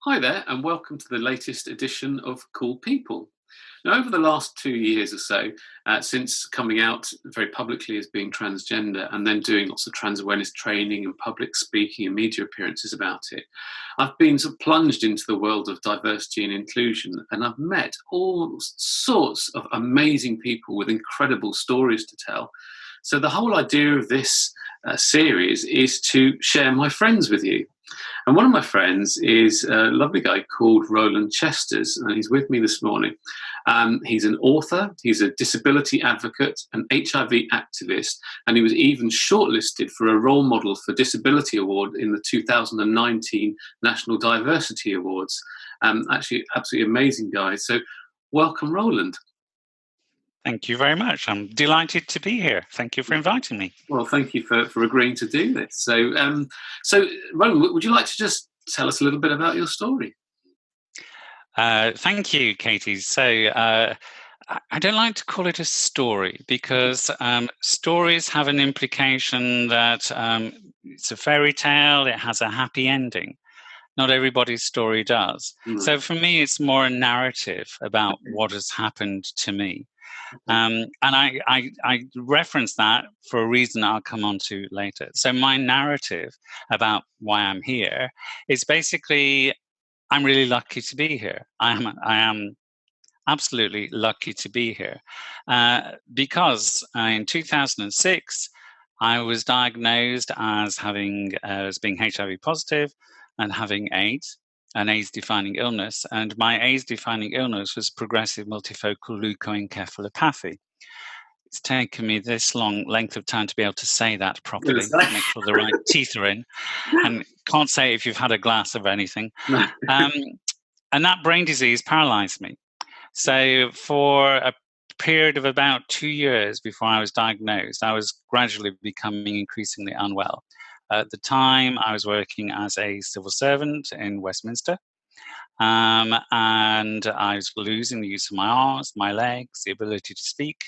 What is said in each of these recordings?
Hi there, and welcome to the latest edition of Cool People. Now, over the last 2 years or so, since coming out very publicly as being transgender and then doing lots of trans awareness training and public speaking and media appearances about it, I've been sort of plunged into the world of diversity and inclusion, and I've met all sorts of amazing people with incredible stories to tell. So, the whole idea of this series is to share my friends with you. And one of my friends is a lovely guy called Roland Chesters, and he's with me this morning. He's an author, he's a disability advocate, an HIV activist, and he was even shortlisted for a Role Model for Disability Award in the 2019 National Diversity Awards. Actually, absolutely amazing guy. So, welcome, Roland. Thank you very much. I'm delighted to be here. Thank you for inviting me. Well, thank you for agreeing to do this. So, Roland, would you like to just tell us a little bit about your story? Thank you, Katie. So I don't like to call it a story because stories have an implication that it's a fairy tale, it has a happy ending. Not everybody's story does. So for me, it's more a narrative about what has happened to me. And I reference that for a reason I'll come on to later. So my narrative about why I'm here is basically, I'm really lucky to be here. I am absolutely lucky to be here because in 2006, I was diagnosed as being HIV positive and having AIDS, an AIDS-defining illness, and my AIDS-defining illness was progressive multifocal leukoencephalopathy. It's taken me this length of time to be able to say that properly, make sure the right teeth are in, and can't say if you've had a glass of anything. And that brain disease paralyzed me. So for a period of about 2 years before I was diagnosed, I was gradually becoming increasingly unwell. At the time, I was working as a civil servant in Westminster, and I was losing the use of my arms, my legs, the ability to speak,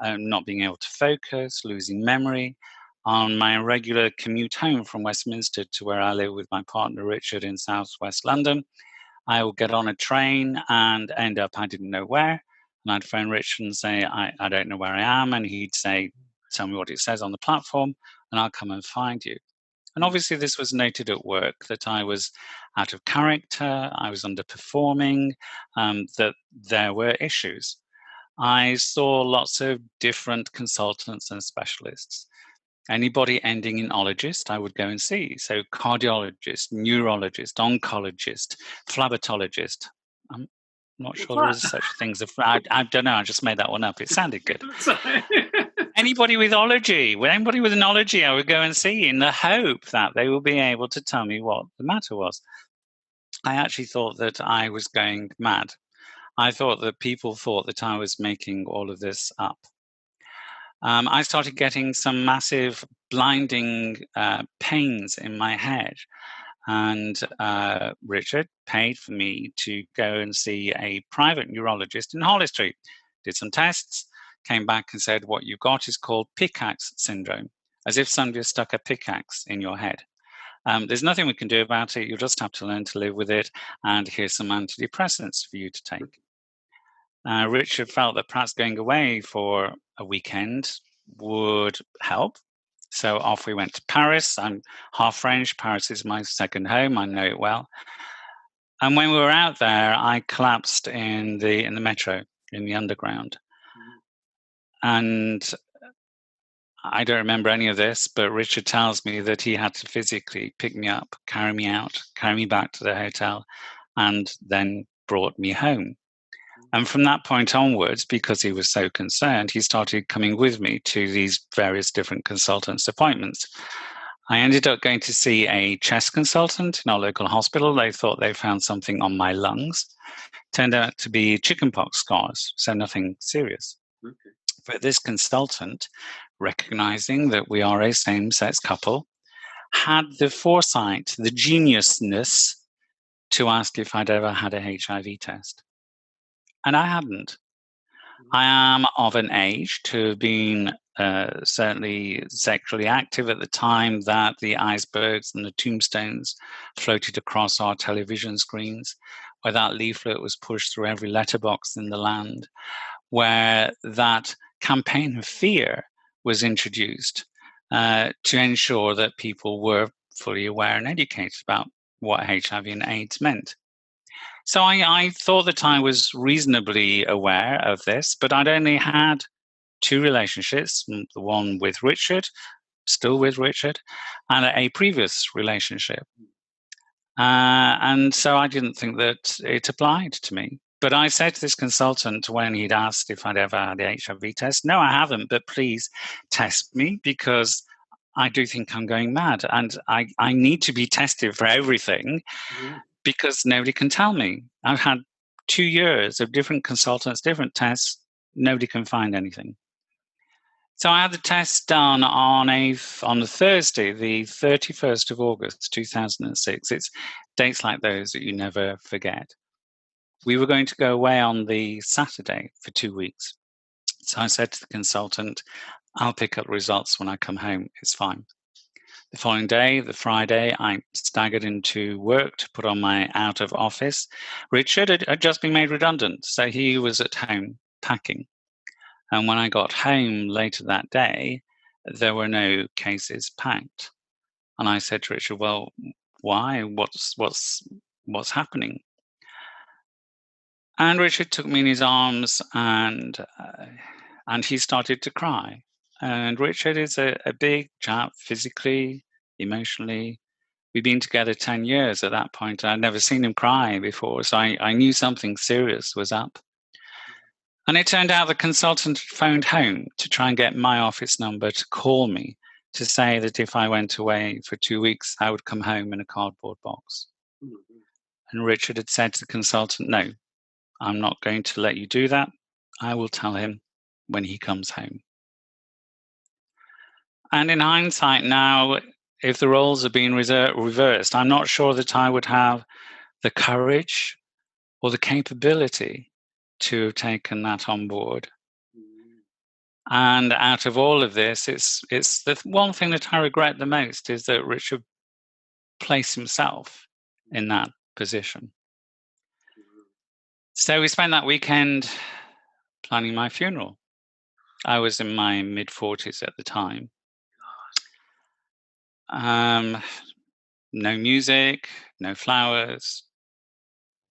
not being able to focus, losing memory. On my regular commute home from Westminster to where I live with my partner Richard in southwest London, I would get on a train and end up, I didn't know where. And I'd phone Richard and say, I don't know where I am. And he'd say, tell me what it says on the platform and I'll come and find you. And obviously this was noted at work that I was out of character, I was underperforming, that there were issues. I saw lots of different consultants and specialists. Anybody ending in ologist, I would go and see. So cardiologist, neurologist, oncologist, phlebotomist. I'm not sure there is such things. I don't know, I just made that one up. It sounded good. Anybody with anybody with an ology, I would go and see in the hope that they will be able to tell me what the matter was. I actually thought that I was going mad. I thought that people thought that I was making all of this up. I started getting some massive blinding pains in my head. And Richard paid for me to go and see a private neurologist in Harley Street. Did some tests, came back and said, what you've got is called pickaxe syndrome, as if somebody has stuck a pickaxe in your head. There's nothing we can do about it. You'll just have to learn to live with it. And here's some antidepressants for you to take. Richard felt that perhaps going away for a weekend would help. So off we went to Paris. I'm half French. Paris is my second home. I know it well. And when we were out there, I collapsed in the metro, in the underground. And I don't remember any of this, but Richard tells me that he had to physically pick me up, carry me out, carry me back to the hotel, and then brought me home. And from that point onwards, because he was so concerned, he started coming with me to these various different consultants' appointments. I ended up going to see a chest consultant in our local hospital. They thought they found something on my lungs. Turned out to be chickenpox scars, so nothing serious. Okay. But this consultant, recognizing that we are a same-sex couple, had the foresight, the geniusness to ask if I'd ever had a HIV test. And I hadn't. I am of an age to have been certainly sexually active at the time that the icebergs and the tombstones floated across our television screens, where that leaflet was pushed through every letterbox in the land, where that campaign of fear was introduced to ensure that people were fully aware and educated about what HIV and AIDS meant. So I thought that I was reasonably aware of this, but I'd only had two relationships, the one with Richard, still with Richard, and a previous relationship. And so I didn't think that it applied to me. But I said to this consultant when he'd asked if I'd ever had the HIV test, no, I haven't, but please test me because I do think I'm going mad. And I need to be tested for everything because nobody can tell me. I've had 2 years of different consultants, different tests. Nobody can find anything. So I had the test done on the Thursday, the 31st of August, 2006. It's dates like those that you never forget. We were going to go away on the Saturday for 2 weeks. So I said to the consultant, I'll pick up results when I come home. It's fine. The following day, the Friday, I staggered into work to put on my out of office. Richard had just been made redundant, so he was at home packing. And when I got home later that day, there were no cases packed. And I said to Richard, well, why? What's happening? And Richard took me in his arms and he started to cry. And Richard is a big chap, physically, emotionally. We'd been together 10 years at that point. I'd never seen him cry before, so I knew something serious was up. And it turned out the consultant phoned home to try and get my office number to call me to say that if I went away for 2 weeks, I would come home in a cardboard box. And Richard had said to the consultant, no, I'm not going to let you do that. I will tell him when he comes home. And in hindsight now, if the roles had been reversed, I'm not sure that I would have the courage or the capability to have taken that on board. And out of all of this, it's the one thing that I regret the most is that Richard placed himself in that position. So we spent that weekend planning my funeral. I was in my mid-40s at the time. No music, no flowers,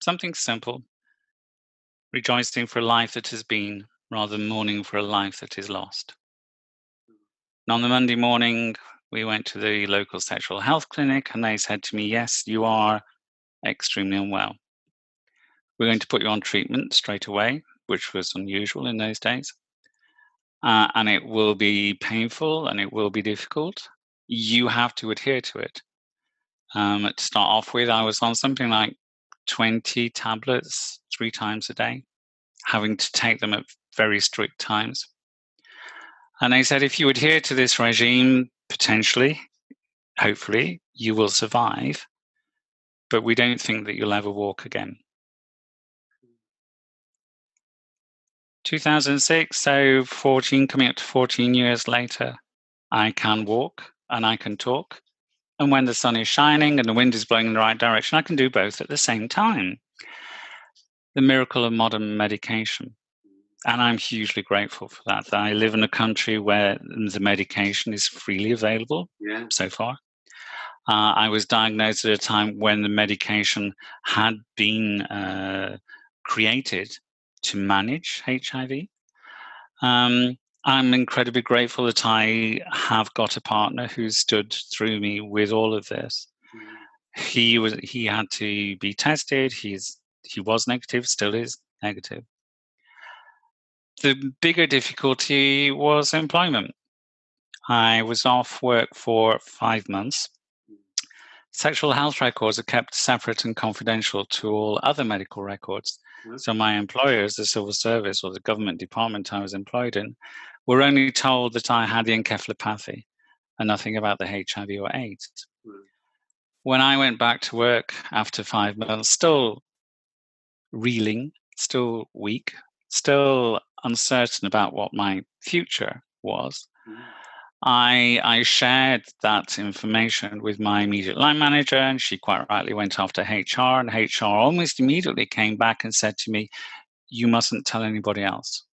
something simple. Rejoicing for a life that has been, rather than mourning for a life that is lost. And on the Monday morning, we went to the local sexual health clinic and they said to me, yes, you are extremely unwell. We're going to put you on treatment straight away, which was unusual in those days. And it will be painful and it will be difficult. You have to adhere to it. To start off with, I was on something like 20 tablets 3 times a day, having to take them at very strict times. And they said, if you adhere to this regime, potentially, hopefully, you will survive, but we don't think that you'll ever walk again. 2006, so coming up to 14 years later, I can walk and I can talk. And when the sun is shining and the wind is blowing in the right direction, I can do both at the same time. The miracle of modern medication. And I'm hugely grateful for that. I live in a country where the medication is freely available so far. I was diagnosed at a time when the medication had been created to manage HIV. I'm incredibly grateful that I have got a partner who stood through me with all of this. He had to be tested. He was negative, still is negative. The bigger difficulty was employment. I was off work for 5 months. Sexual health records are kept separate and confidential to all other medical records. So my employers, the civil service or the government department I was employed in, were only told that I had the encephalopathy and nothing about the HIV or AIDS. When I went back to work after 5 months, still reeling, still weak, still uncertain about what my future was, I shared that information with my immediate line manager, and she quite rightly went after HR, and HR almost immediately came back and said to me, "You mustn't tell anybody else.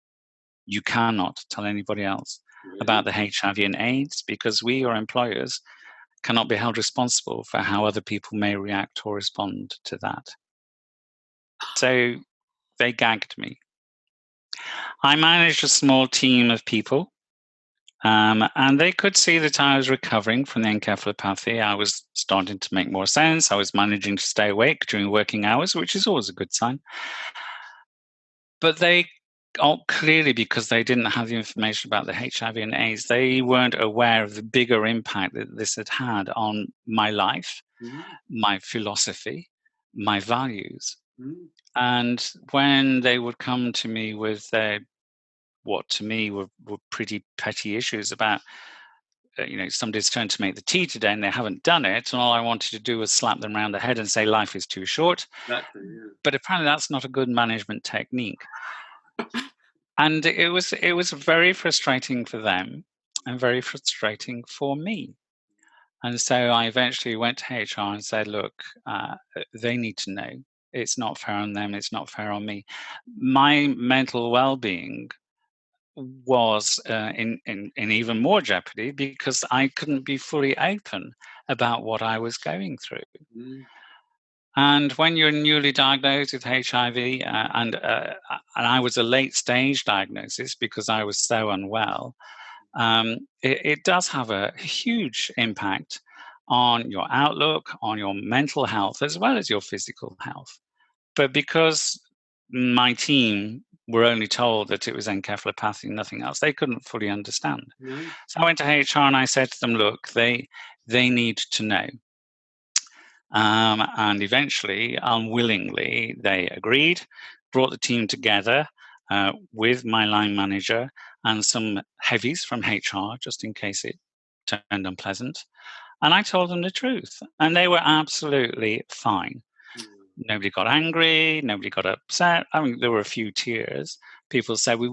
You cannot tell anybody else about the HIV and AIDS, because we, your employers, cannot be held responsible for how other people may react or respond to that." So they gagged me. I managed a small team of people, and they could see that I was recovering from the encephalopathy. I was starting to make more sense. I was managing to stay awake during working hours, which is always a good sign. But they, clearly, because they didn't have the information about the HIV and AIDS, they weren't aware of the bigger impact that this had had on my life, my philosophy, my values. And when they would come to me with what to me were pretty petty issues about, somebody's turned to make the tea today and they haven't done it, and all I wanted to do was slap them around the head and say life is too short. Exactly, yeah. But apparently that's not a good management technique. And it was very frustrating for them and very frustrating for me. And so I eventually went to HR and said, look, they need to know. It's not fair on them. It's not fair on me. My mental well-being was in even more jeopardy because I couldn't be fully open about what I was going through. And when you're newly diagnosed with HIV, and I was a late stage diagnosis because I was so unwell, it does have a huge impact on your outlook, on your mental health, as well as your physical health. But because my team were only told that it was encephalopathy, nothing else, they couldn't fully understand. So I went to HR and I said to them, look, they need to know. And eventually, unwillingly, they agreed, brought the team together with my line manager and some heavies from HR, just in case it turned unpleasant. And I told them the truth, and they were absolutely fine. Nobody got angry, nobody got upset. I mean, there were a few tears. People said, we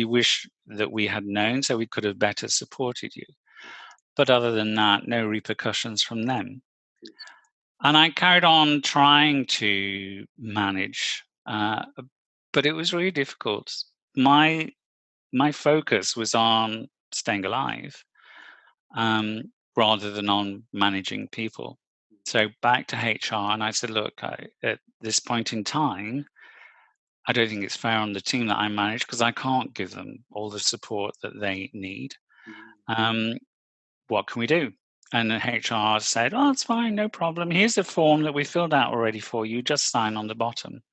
wish that we had known so we could have better supported you. But other than that, no repercussions from them. And I carried on trying to manage, but it was really difficult. My focus was on staying alive, rather than on managing people. So back to HR, and I said, look, at this point in time, I don't think it's fair on the team that I manage because I can't give them all the support that they need. What can we do? And the HR said, oh, it's fine, no problem. Here's the form that we filled out already for you. Just sign on the bottom.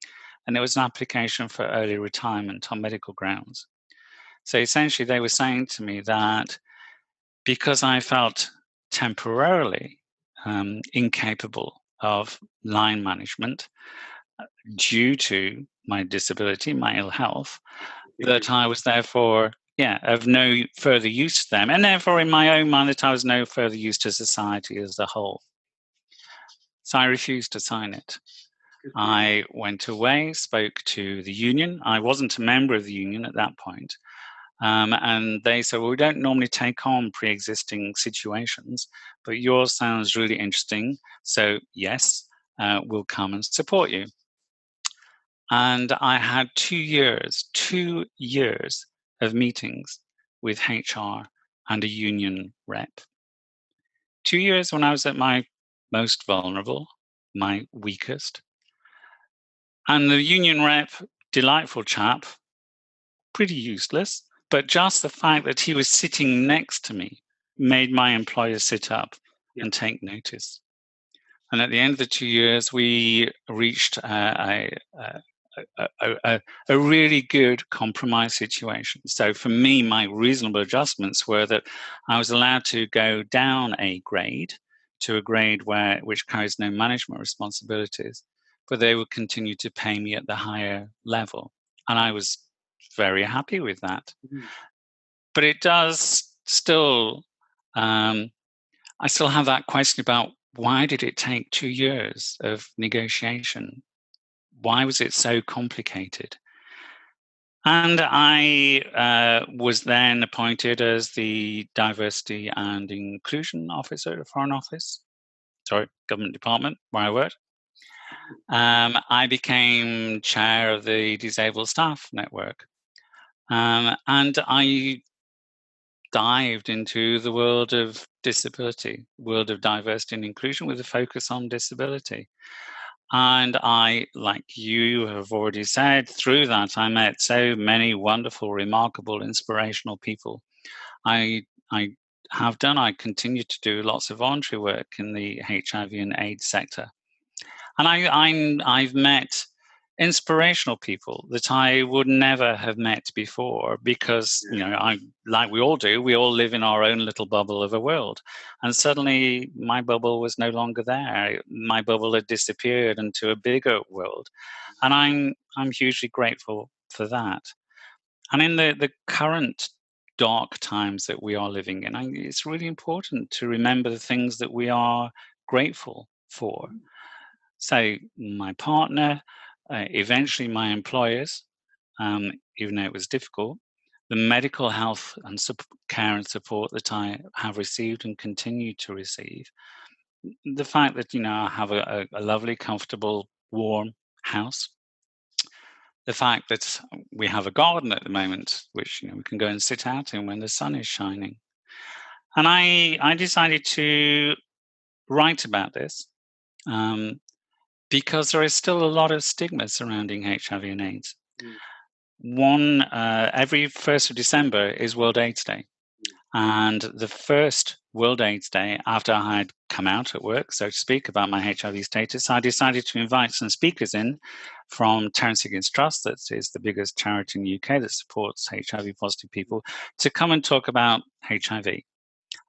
And it was an application for early retirement on medical grounds. So essentially, they were saying to me that because I felt temporarily incapable of line management due to my disability, my ill health, that I was therefore, of no further use to them. And therefore, in my own mind, that I was no further use to society as a whole. So I refused to sign it. I went away, spoke to the union. I wasn't a member of the union at that point. And they said, well, we don't normally take on pre-existing situations, but yours sounds really interesting. So yes, we'll come and support you. And I had 2 years of meetings with HR and a union rep. 2 years when I was at my most vulnerable, my weakest. And the union rep, delightful chap, pretty useless, but just the fact that he was sitting next to me made my employer sit up and take notice. And at the end of the 2 years, we reached a really good compromise situation. So for me, my reasonable adjustments were that I was allowed to go down a grade to a grade which carries no management responsibilities, but they would continue to pay me at the higher level. And I was very happy with that. But it does still, I still have that question about why did it take 2 years of negotiation? Why was it so complicated? And I was then appointed as the Diversity and Inclusion Officer at the Foreign Office, Government Department, where I worked. I became chair of the Disabled Staff Network. And I dived into the world of disability, world of diversity and inclusion with a focus on disability. And I, like you have already said, through that, I met so many wonderful, remarkable, inspirational people. I I continue to do lots of voluntary work in the HIV and AIDS sector. And I've met inspirational people that I would never have met before because, like we all do, we all live in our own little bubble of a world. And suddenly my bubble was no longer there. My bubble had disappeared into a bigger world. And I'm hugely grateful for that. And in the current dark times that we are living in, it's really important to remember the things that we are grateful for. So my partner, eventually my employers, even though it was difficult, the medical health and care and support that I have received and continue to receive, the fact that I have a lovely, comfortable, warm house, the fact that we have a garden at the moment, which we can go and sit out in when the sun is shining, and I decided to write about this. Because there is still a lot of stigma surrounding HIV and AIDS. Every 1st of December is World AIDS Day. And the first World AIDS Day, after I had come out at work, so to speak, about my HIV status, I decided to invite some speakers in from Terence Higgins Trust, that is the biggest charity in the UK that supports HIV positive people, to come and talk about HIV.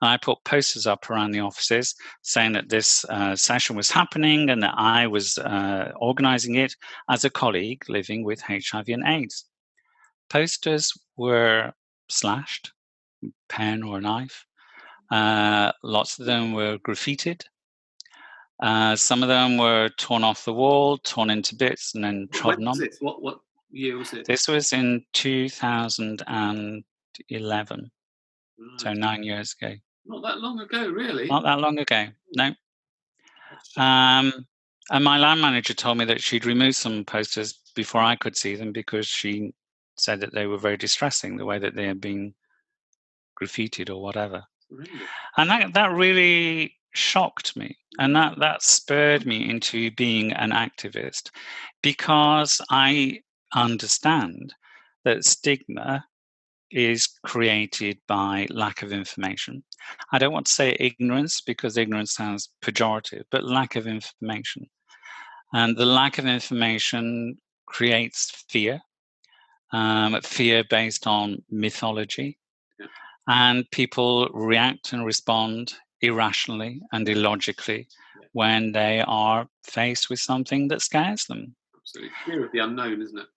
And I put posters up around the offices saying that this session was happening and that I was organizing it as a colleague living with HIV and AIDS. Posters were slashed, pen or knife. Lots of them were graffitied. Some of them were torn off the wall, torn into bits, and then trodden on. What year was it? This was in 2011, so 9 years ago. Not that long ago, really. Not that long ago, no. And my line manager told me that she'd removed some posters before I could see them because she said that they were very distressing, the way that they had been graffitied or whatever. Really? And that really shocked me. And that spurred me into being an activist, because I understand that stigma is created by lack of information. I don't want to say ignorance, because ignorance sounds pejorative, but lack of information. And the lack of information creates fear, fear based on mythology. Yeah. And people react and respond irrationally and illogically when they are faced with something that scares them. Absolutely. Fear of the unknown, isn't it?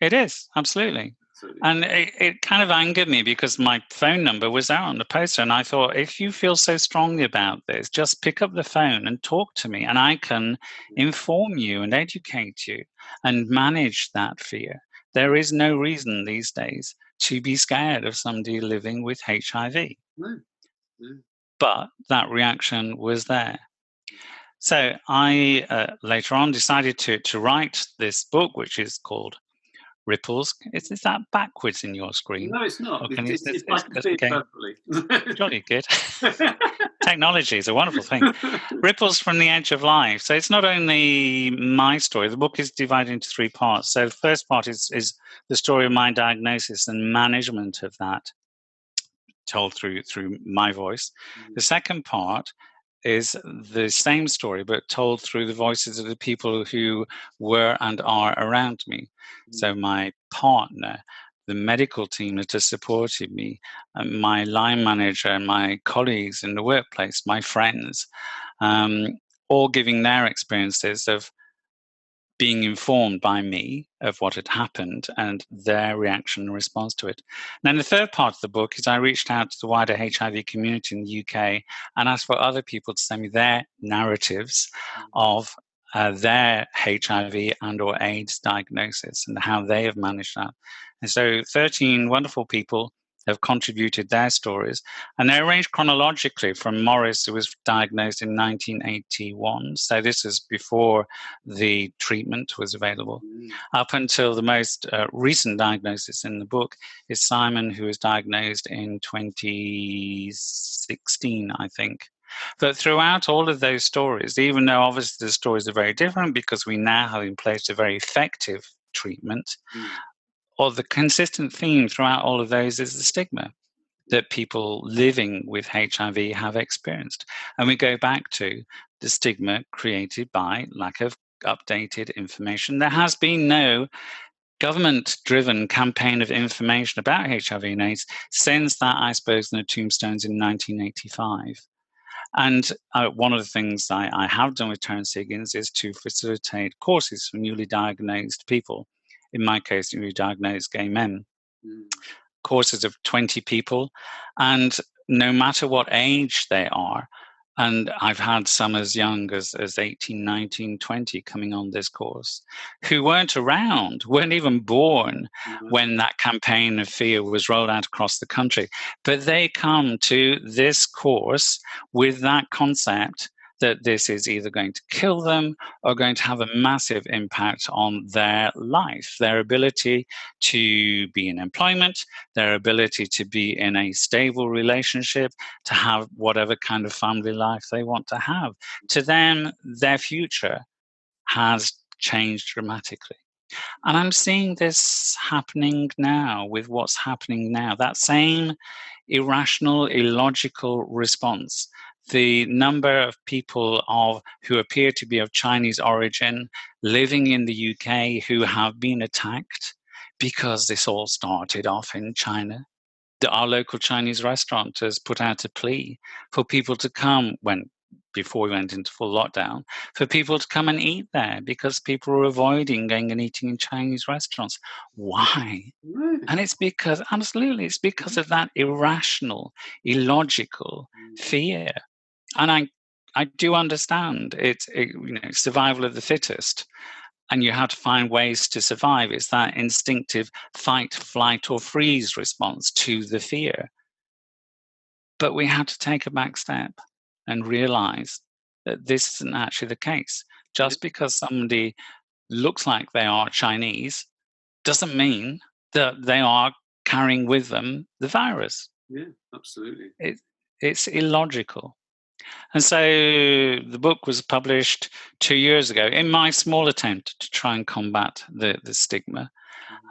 It is, absolutely. And it kind of angered me because my phone number was out on the poster. And I thought, if you feel so strongly about this, just pick up the phone and talk to me, and I can inform you and educate you and manage that fear. There is no reason these days to be scared of somebody living with HIV. No. But that reaction was there. So I later on decided to write this book, which is called Ripples. Is that backwards in your screen? No, it's not. It's okay. Perfectly. Jolly good. Technology is a wonderful thing. Ripples from the Edge of Life. So it's not only my story. The book is divided into 3 parts. So the first part is the story of my diagnosis and management of that, told through my voice. The second part is the same story, but told through the voices of the people who were and are around me. So my partner, the medical team that has supported me, my line manager, and my colleagues in the workplace, my friends, all giving their experiences of being informed by me of what had happened and their reaction and response to it. And then the third part of the book is I reached out to the wider HIV community in the UK and asked for other people to send me their narratives of their HIV and or AIDS diagnosis and how they have managed that. And so 13 wonderful people have contributed their stories, and they're arranged chronologically from Morris, who was diagnosed in 1981. So this is before the treatment was available, up until the most recent diagnosis in the book is Simon, who was diagnosed in 2016, I think. But throughout all of those stories, even though obviously the stories are very different because we now have in place a very effective treatment, or the consistent theme throughout all of those is the stigma that people living with HIV have experienced. And we go back to the stigma created by lack of updated information. There has been no government-driven campaign of information about HIV and AIDS since that, I suppose, in the tombstones in 1985. And one of the things I have done with Terence Higgins is to facilitate courses for newly diagnosed people. In my case, newly diagnosed gay men. Courses of 20 people. And no matter what age they are, and I've had some as young as 18, 19, 20 coming on this course who weren't around, weren't even born when that campaign of fear was rolled out across the country. But they come to this course with that concept that this is either going to kill them or going to have a massive impact on their life, their ability to be in employment, their ability to be in a stable relationship, to have whatever kind of family life they want to have. To them, their future has changed dramatically. And I'm seeing this happening now with what's happening now, that same irrational, illogical response. The number of people who appear to be of Chinese origin living in the UK who have been attacked because this all started off in China. Our local Chinese restaurant has put out a plea for people to come before we went into full lockdown, for people to come and eat there because people were avoiding going and eating in Chinese restaurants. Why? And it's because of that irrational, illogical fear. And I do understand it's survival of the fittest. And you have to find ways to survive. It's that instinctive fight, flight, or freeze response to the fear. But we have to take a back step and realize that this isn't actually the case. Just because somebody looks like they are Chinese doesn't mean that they are carrying with them the virus. Yeah, absolutely. It's illogical. And so the book was published 2 years ago in my small attempt to try and combat the stigma.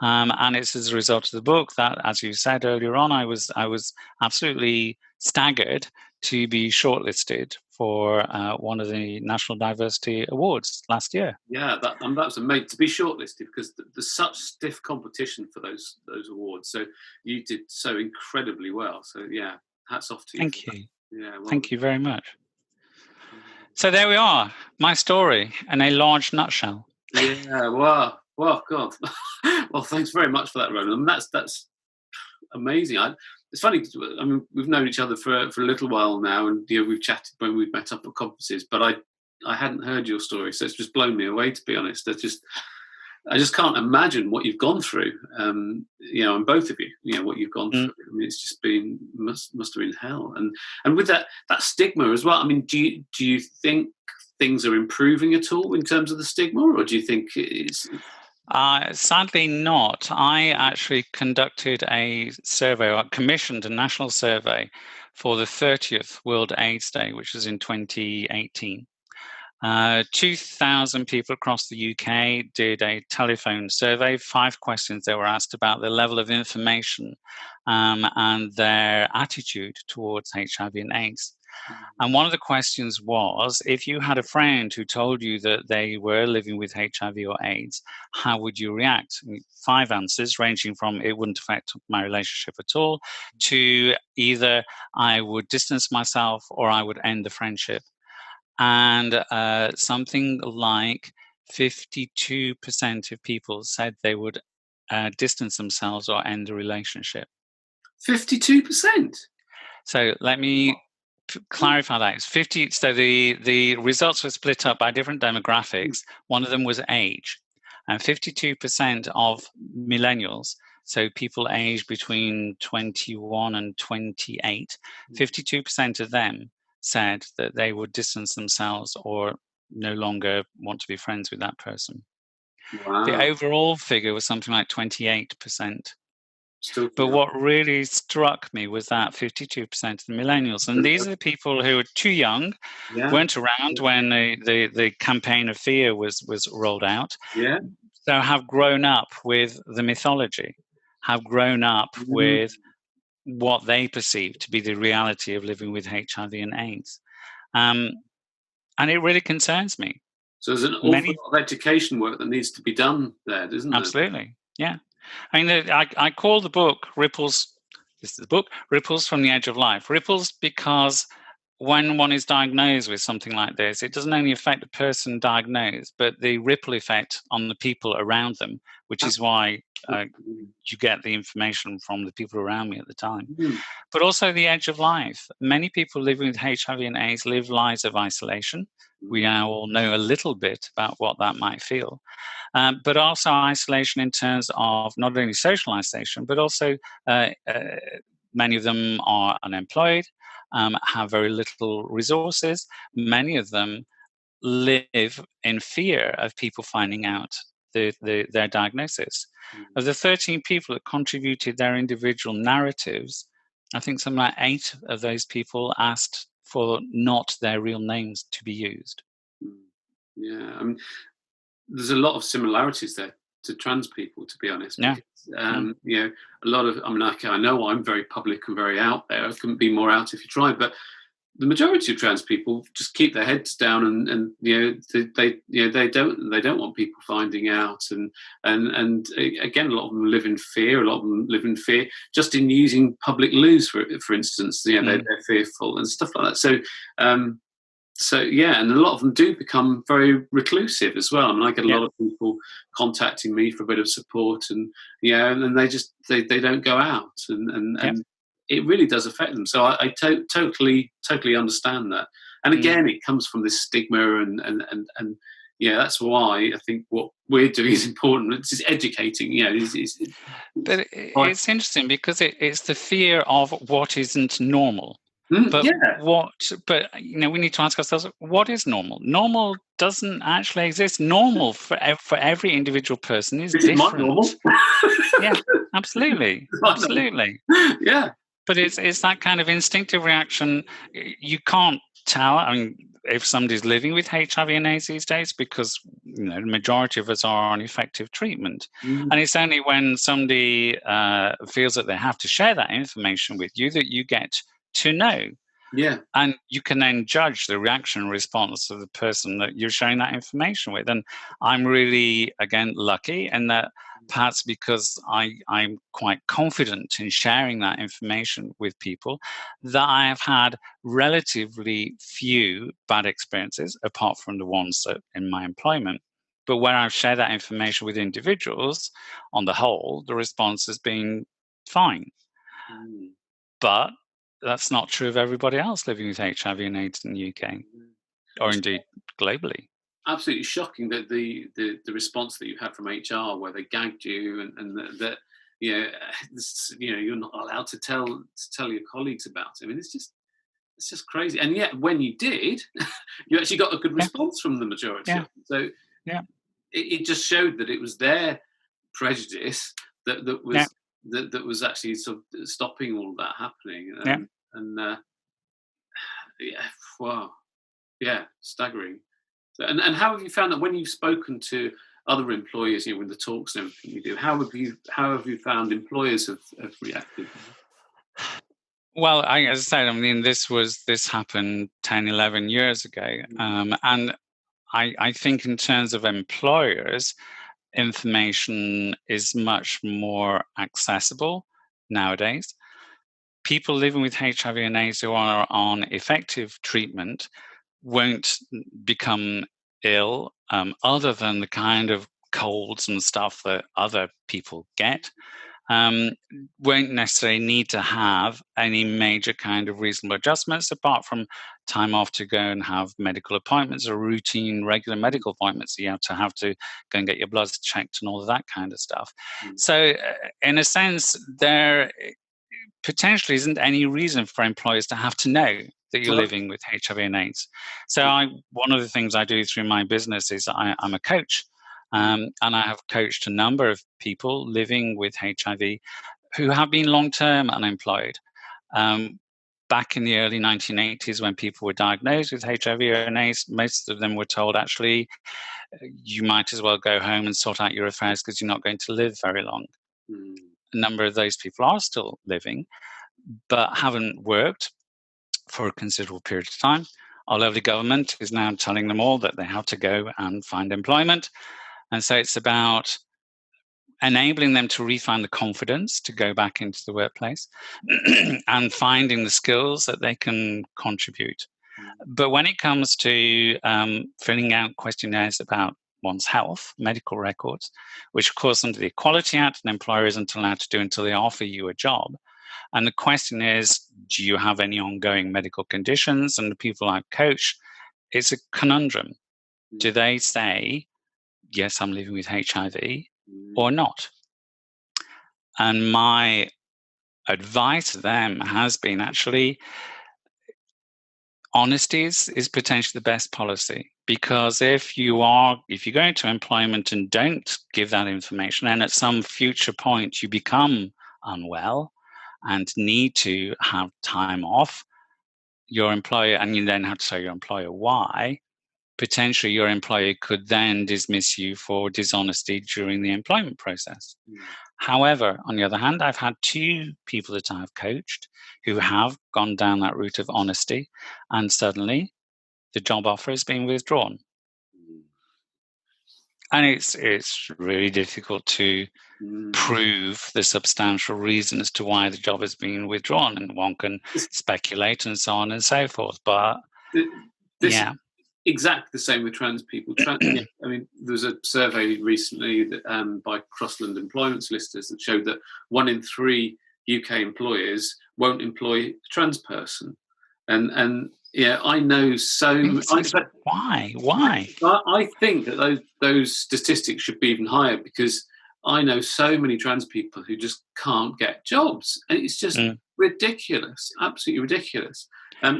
And it's as a result of the book that, as you said earlier on, I was absolutely staggered to be shortlisted for one of the National Diversity Awards last year. Yeah, that was amazing to be shortlisted because there's such stiff competition for those awards. So you did so incredibly well. So yeah, hats off to you. Thank you. Yeah, well, thank you very much. So there we are, my story in a large nutshell. Yeah, wow, God. Well, thanks very much for that, Roland. That's amazing. It's funny. I mean, we've known each other for a little while now, and we've chatted when we've met up at conferences. But I hadn't heard your story, so it's just blown me away. To be honest, I just can't imagine what you've gone through. And both of you, what you've gone through. I mean, it's just been must have been hell. And with that stigma as well. I mean, do you think things are improving at all in terms of the stigma, or do you think it's? Sadly not. I actually conducted a survey, or commissioned a national survey for the 30th World AIDS Day, which was in 2018. 2,000 people across the UK did a telephone survey. 5 questions they were asked about their level of information and their attitude towards HIV and AIDS. And one of the questions was, if you had a friend who told you that they were living with HIV or AIDS, how would you react? 5 answers, ranging from it wouldn't affect my relationship at all, to either I would distance myself or I would end the friendship. And something like 52% of people said they would distance themselves or end the relationship. 52%? So let me clarify that. It's 50. So the results were split up by different demographics. One of them was age, and 52% of millennials, so people aged between 21 and 28, 52% of them said that they would distance themselves or no longer want to be friends with that person. The Wow. overall figure was something like 28%. Still, But what really struck me was that 52% of the millennials, and these are the people who are too young, yeah, weren't around when the campaign of fear was rolled out, yeah. so have grown up with the mythology, have grown up with what they perceive to be the reality of living with HIV and AIDS. And it really concerns me. So there's an awful lot of education work that needs to be done there, isn't there? Absolutely, yeah. I mean, I call the book Ripples. This is the book, Ripples from the Edge of Life. Ripples because when one is diagnosed with something like this, it doesn't only affect the person diagnosed, but the ripple effect on the people around them, which is why you get the information from the people around me at the time. But also the edge of life. Many people living with HIV and AIDS live lives of isolation. We now all know a little bit about what that might feel. But also isolation in terms of not only social isolation, but also many of them are unemployed, have very little resources. Many of them live in fear of people finding out their diagnosis. Of the 13 people that contributed their individual narratives, I think something like 8 of those people asked for not their real names to be used. Yeah, I mean, there's a lot of similarities there to trans people, to be honest. Yeah. Because, you know, a lot of, I mean, I know I'm very public and very out there. I couldn't be more out if you tried, but the majority of trans people just keep their heads down, and you know, they don't want people finding out, and again, a lot of them live in fear. A lot of them live in fear just in using public loos, for instance. You know, they're fearful and stuff like that. So yeah, and a lot of them do become very reclusive as well. I mean, I get a lot of people contacting me for a bit of support, and and they don't go out, and it really does affect them. So I totally understand that. And again, it comes from this stigma, and yeah, that's why I think what we're doing is important. It's just educating. But it's interesting because it's the fear of what isn't normal. But But we need to ask ourselves, what is normal? Normal doesn't actually exist. Normal for every individual person is different. Normal? Yeah, absolutely, absolutely. Yeah. But it's that kind of instinctive reaction. You can't tell. I mean, if somebody's living with HIV and AIDS these days, because the majority of us are on effective treatment, and it's only when somebody feels that they have to share that information with you that you get to know. Yeah. And you can then judge the reaction and response of the person that you're sharing that information with. And I'm really, again, lucky in that perhaps because I'm quite confident in sharing that information with people, that I have had relatively few bad experiences, apart from the ones that in my employment. But when I've shared that information with individuals, on the whole, the response has been fine. But that's not true of everybody else living with HIV and AIDS in the UK, or indeed globally. Absolutely shocking that the response that you had from HR, where they gagged you, and that you're not allowed to tell your colleagues about it. I mean, it's just crazy. And yet, when you did, you actually got a good response from the majority. Yeah. So it just showed that it was their prejudice that was. That was actually sort of stopping all of that happening. Wow, staggering. So, and how have you found that when you've spoken to other employers, with the talks and everything you do, how have you found employers have reacted? Well, as I said, I mean, this happened 10, 11 years ago, and I think in terms of employers, information is much more accessible nowadays. People living with HIV and AIDS who are on effective treatment won't become ill other than the kind of colds and stuff that other people get. won't necessarily need to have any major kind of reasonable adjustments apart from time off to go and have medical appointments or routine regular medical appointments. You have to go and get your bloods checked and all of that kind of stuff. So in a sense, there potentially isn't any reason for employers to have to know that you're living with HIV and AIDS. So one of the things I do through my business is I'm a coach. And I have coached a number of people living with HIV who have been long-term unemployed. Back in the early 1980s, when people were diagnosed with HIV and AIDS, most of them were told, actually, you might as well go home and sort out your affairs because you're not going to live very long. A number of those people are still living, but haven't worked for a considerable period of time. Our lovely government is now telling them all that they have to go and find employment. And so it's about enabling them to refind the confidence to go back into the workplace and finding the skills that they can contribute. But when it comes to filling out questionnaires about one's health, medical records, which of course under the Equality Act, an employer isn't allowed to do until they offer you a job. And the question is, do you have any ongoing medical conditions? And the people I coach, it's a conundrum. Do they say, yes, I'm living with HIV or not? And my advice to them has been actually, honesty is potentially the best policy, because if you go into employment and don't give that information, and at some future point you become unwell and need to have time off, your employer, and you then have to tell your employer why, potentially your employer could then dismiss you for dishonesty during the employment process. However, on the other hand, I've had 2 people that I've coached who have gone down that route of honesty, and suddenly the job offer has been withdrawn. And it's really difficult to prove the substantial reason as to why the job has been withdrawn, and one can speculate and so on and so forth. But exactly the same with trans people. I mean, there was a survey recently that, by Crossland Employment Solicitors that showed that 1 in 3 UK employers won't employ a trans person, and I know so. Why? I think that those statistics should be even higher, because I know so many trans people who just can't get jobs, and it's just ridiculous, absolutely ridiculous.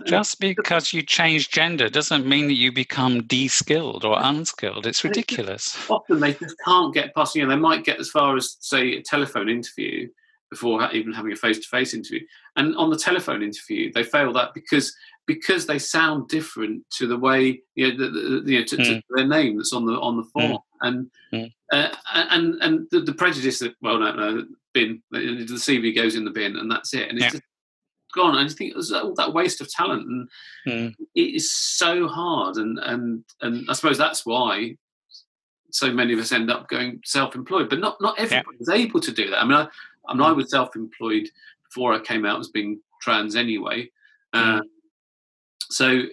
Just because you change gender doesn't mean that you become de-skilled or unskilled. It's ridiculous. Often they just can't get past. They might get as far as, say, a telephone interview before even having a face-to-face interview, and on the telephone interview they fail that because they sound different to the way to their name that's on the form, and the prejudice that bin, the CV goes in the bin and that's it, and it's just gone. I just think it was all that waste of talent, and it is so hard, and I suppose that's why so many of us end up going self-employed. But not everybody is able to do that. I mean, I was self-employed before I came out as being trans anyway. So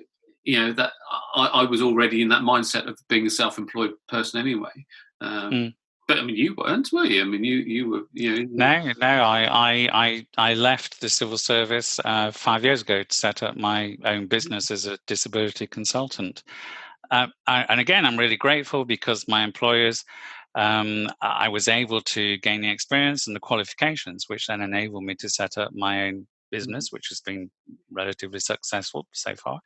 that I was already in that mindset of being a self-employed person anyway. But I mean, you weren't, were you? I mean, you were. No. I left the civil service 5 years ago to set up my own business as a disability consultant. And again, I'm really grateful because my employers, I was able to gain the experience and the qualifications, which then enabled me to set up my own business, which has been relatively successful so far.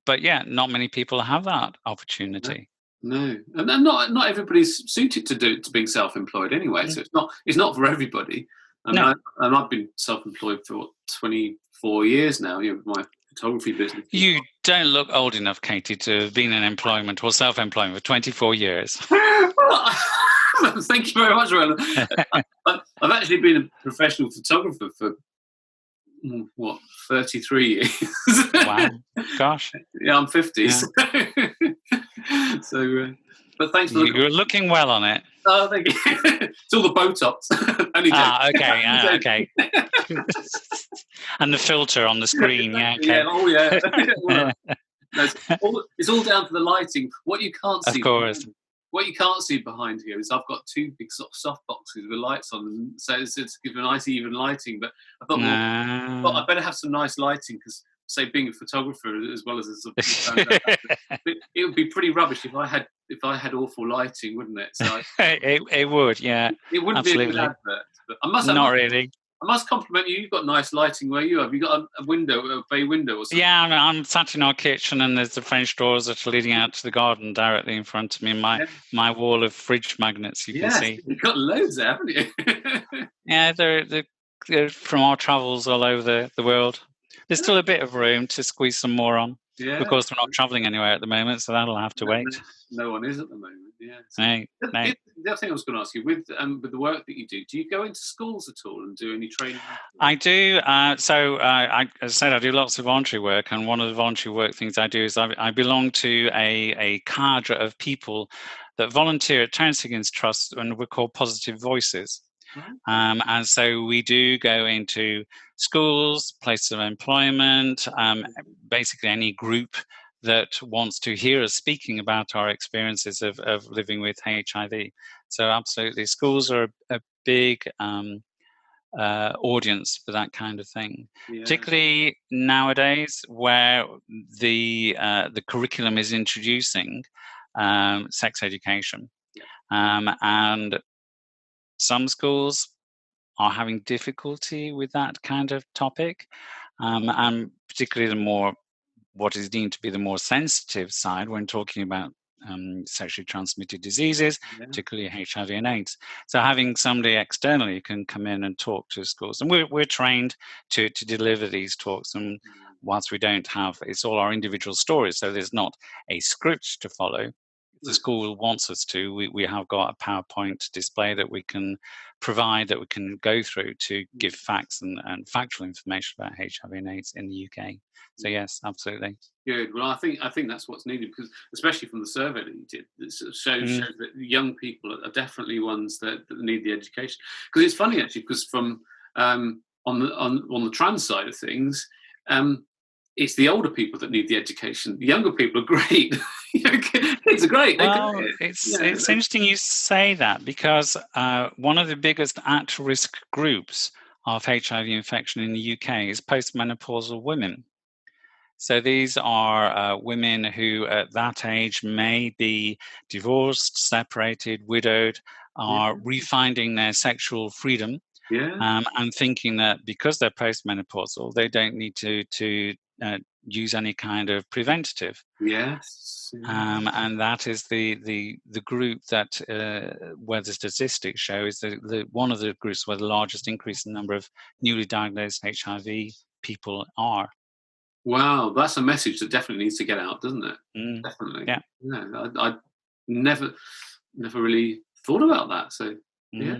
But not many people have that opportunity. No, and not everybody's suited to being self-employed anyway. So it's not for everybody. And I've been self-employed for 24 years now. My photography business. You don't look old enough, Katie, to have been in employment or self-employment for 24 years. Thank you very much, Roland. I've actually been a professional photographer for 33 years. Wow, gosh. Yeah, I'm 50. Yeah. So, but thanks for you're looking well on it. Oh, thank you. It's all the Botox. Okay. And the filter on the screen, okay. Yeah, oh yeah. It's all down to the lighting. What you can't see. Of course. what you can't see behind here is I've got two big sort of soft boxes with lights on them, so it's to give a nice even lighting. But I thought, well, I better have some nice lighting because, say, being a photographer as well as it would be pretty rubbish if I had awful lighting, wouldn't it? So it would, yeah, it wouldn't be a good absolutely. advert. But Not really. I must compliment you. You've got nice lighting where you are. Have you got a window, a bay window, or something? Yeah, I'm sat in our kitchen, and there's the French doors that are leading out to the garden directly in front of me. My wall of fridge magnets, you can see. You've got loads there, haven't you? Yeah, they're from our travels all over the world. There's still a bit of room to squeeze some more on. Yeah. Of course, we're not travelling anywhere at the moment, so that'll have to wait. No one is at the moment. Yeah. No. The other thing I was going to ask you, with the work that you do you go into schools at all and do any training? I do. As I said, I do lots of voluntary work, and one of the voluntary work things I do is I belong to a cadre of people that volunteer at Terence Higgins Trust, and we're called Positive Voices. And so we do go into schools, places of employment, basically any group that wants to hear us speaking about our experiences of living with HIV. So absolutely, schools are a big audience for that kind of thing, particularly nowadays where the curriculum is introducing sex education, and some schools are having difficulty with that kind of topic, and particularly what is deemed to be the more sensitive side when talking about sexually transmitted diseases, particularly HIV and AIDS. So having somebody externally who can come in and talk to schools, and we're trained to deliver these talks, and whilst we don't have, it's all our individual stories, so there's not a script to follow. If the school wants us to, we have got a PowerPoint display that we can provide, that we can go through to give facts and factual information about HIV and AIDS in the UK. So yes, absolutely. Good. Well, I think that's what's needed, because especially from the survey that you did, it sort of shows that young people are definitely ones that need the education. Because it's funny actually, because from on the trans side of things, it's the older people that need the education. The younger people are great. Kids are great. Well, it's interesting you say that, because one of the biggest at-risk groups of HIV infection in the UK is postmenopausal women. So these are women who at that age may be divorced, separated, widowed, are refinding their sexual freedom, and thinking that because they're postmenopausal, they don't need to use any kind of preventative. Yes. And that is the group that where the statistics show is the one of the groups where the largest increase in number of newly diagnosed HIV people are. Wow, that's a message that definitely needs to get out, doesn't it? Definitely. Yeah. I never really thought about that. So yeah.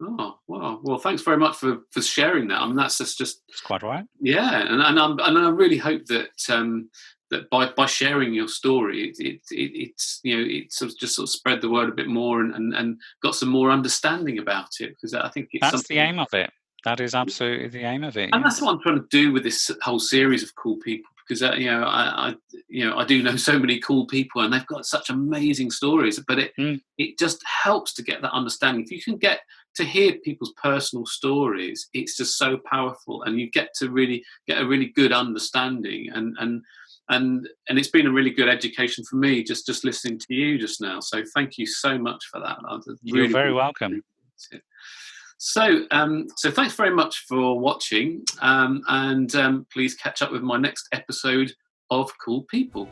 Oh wow. Well, thanks very much for sharing that. I mean, that's just it's quite all right. Yeah, and I really hope that that by sharing your story, it's sort of spread the word a bit more and got some more understanding about it, because I think that's the aim of it. That is absolutely the aim of it. And that's what I'm trying to do with this whole series of cool people, because I do know so many cool people, and they've got such amazing stories. But it just helps to get that understanding. If you can get to hear people's personal stories, it's just so powerful, and you get to really get a really good understanding. And it's been a really good education for me just listening to you just now. So thank you so much for that. You're very welcome. So thanks very much for watching, and please catch up with my next episode of Cool People.